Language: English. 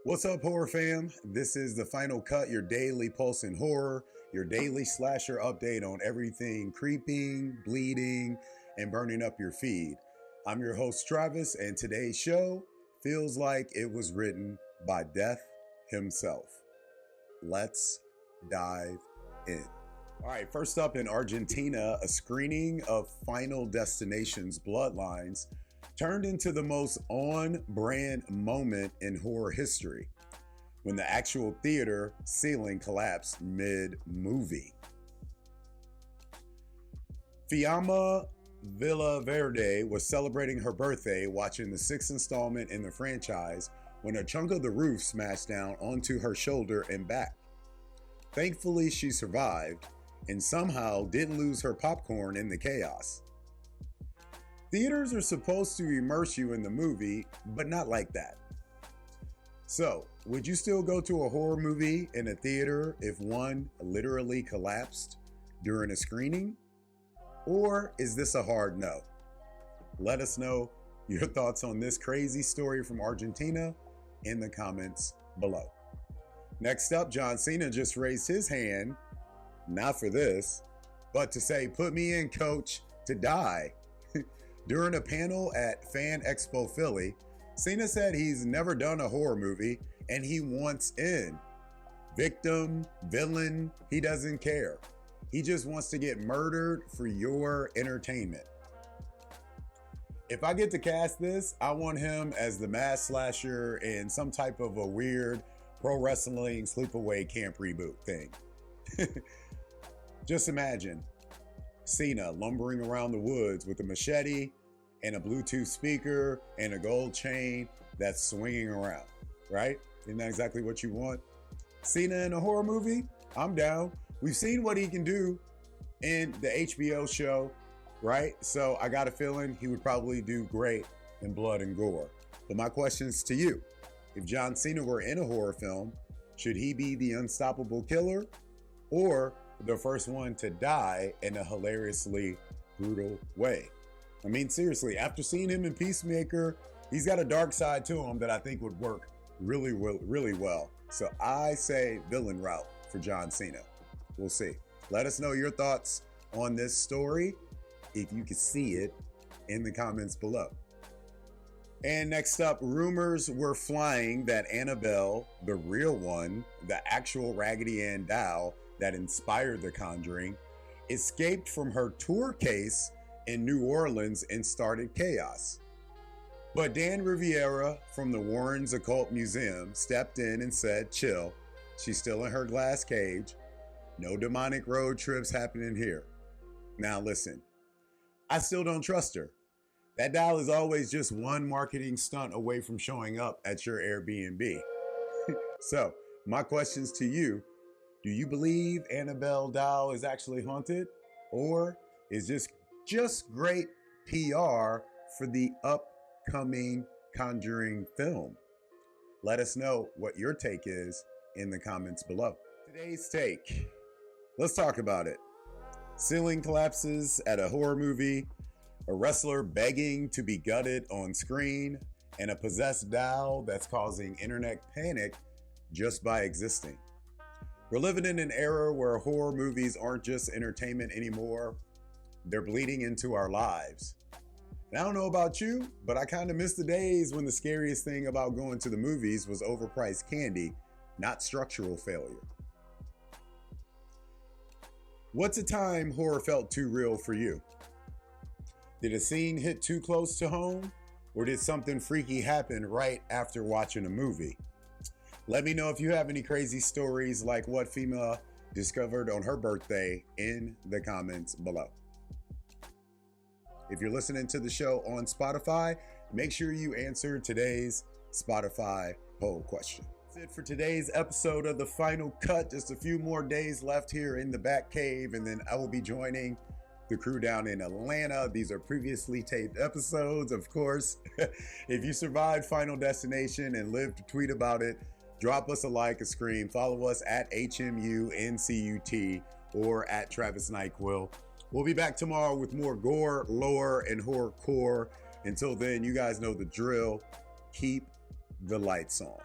What's up, horror fam? This is The Final Cut, your daily pulse in horror, your daily slasher update on everything creeping, bleeding, and burning up your feed. I'm your host, Travis, and today's show feels like it was written by Death himself. Let's dive in. All right, first up in Argentina, a screening of Final Destination's Bloodlines turned into the most on-brand moment in horror history when the actual theater ceiling collapsed mid-movie. Fiamma Villaverde was celebrating her birthday watching the sixth installment in the franchise when a chunk of the roof smashed down onto her shoulder and back. Thankfully, she survived and somehow didn't lose her popcorn in the chaos. Theaters are supposed to immerse you in the movie, but not like that. So, would you still go to a horror movie in a theater if one literally collapsed during a screening? Or is this a hard no? Let us know your thoughts on this crazy story from Argentina in the comments below. Next up, John Cena just raised his hand, not for this, but to say, "Put me in, coach, to die." During a panel at Fan Expo Philly, Cena said he's never done a horror movie and he wants in. Victim, villain, he doesn't care. He just wants to get murdered for your entertainment. If I get to cast this, I want him as the mass slasher in some type of a weird pro wrestling sleepaway camp reboot thing. Just imagine Cena lumbering around the woods with a machete and a Bluetooth speaker and a gold chain that's swinging around, right? Isn't that exactly what you want? Cena in a horror movie? I'm down. We've seen what he can do in the HBO show, right? So I got a feeling he would probably do great in blood and gore. But my question's to you. If John Cena were in a horror film, should he be the unstoppable killer or the first one to die in a hilariously brutal way? I mean, seriously, after seeing him in Peacemaker, he's got a dark side to him that I think would work really well. So I say villain route for John Cena. We'll see. Let us know your thoughts on this story, if you can see it, in the comments below. And next up, rumors were flying that Annabelle, the real one, the actual Raggedy Ann doll that inspired The Conjuring, escaped from her tour case in New Orleans and started chaos. But Dan Riviera from the Warrens Occult Museum stepped in and said, chill, she's still in her glass cage. No demonic road trips happening here. Now listen, I still don't trust her. That doll is always just one marketing stunt away from showing up at your Airbnb. So my questions to you: do you believe Annabelle doll is actually haunted, or is this just great PR for the upcoming Conjuring film? Let us know what your take is in the comments below. Today's take, let's talk about it. Ceiling collapses at a horror movie, a wrestler begging to be gutted on screen, and a possessed doll that's causing internet panic just by existing. We're living in an era where horror movies aren't just entertainment anymore. They're bleeding into our lives. And I don't know about you, but I kind of miss the days when the scariest thing about going to the movies was overpriced candy, not structural failure. What's a time horror felt too real for you? Did a scene hit too close to home, or did something freaky happen right after watching a movie? Let me know if you have any crazy stories like what FEMA discovered on her birthday in the comments below. If you're listening to the show on Spotify, make sure you answer today's Spotify poll question. That's it for today's episode of The Final Cut. Just a few more days left here in the Bat Cave, and then I will be joining the crew down in Atlanta. These are previously taped episodes, of course. If you survived Final Destination and lived to tweet about it, drop us a like, a scream, follow us at HMUNCUT or at Travis Nyquil. We'll be back tomorrow with more gore, lore, and horrorcore. Until then, you guys know the drill. Keep the lights on.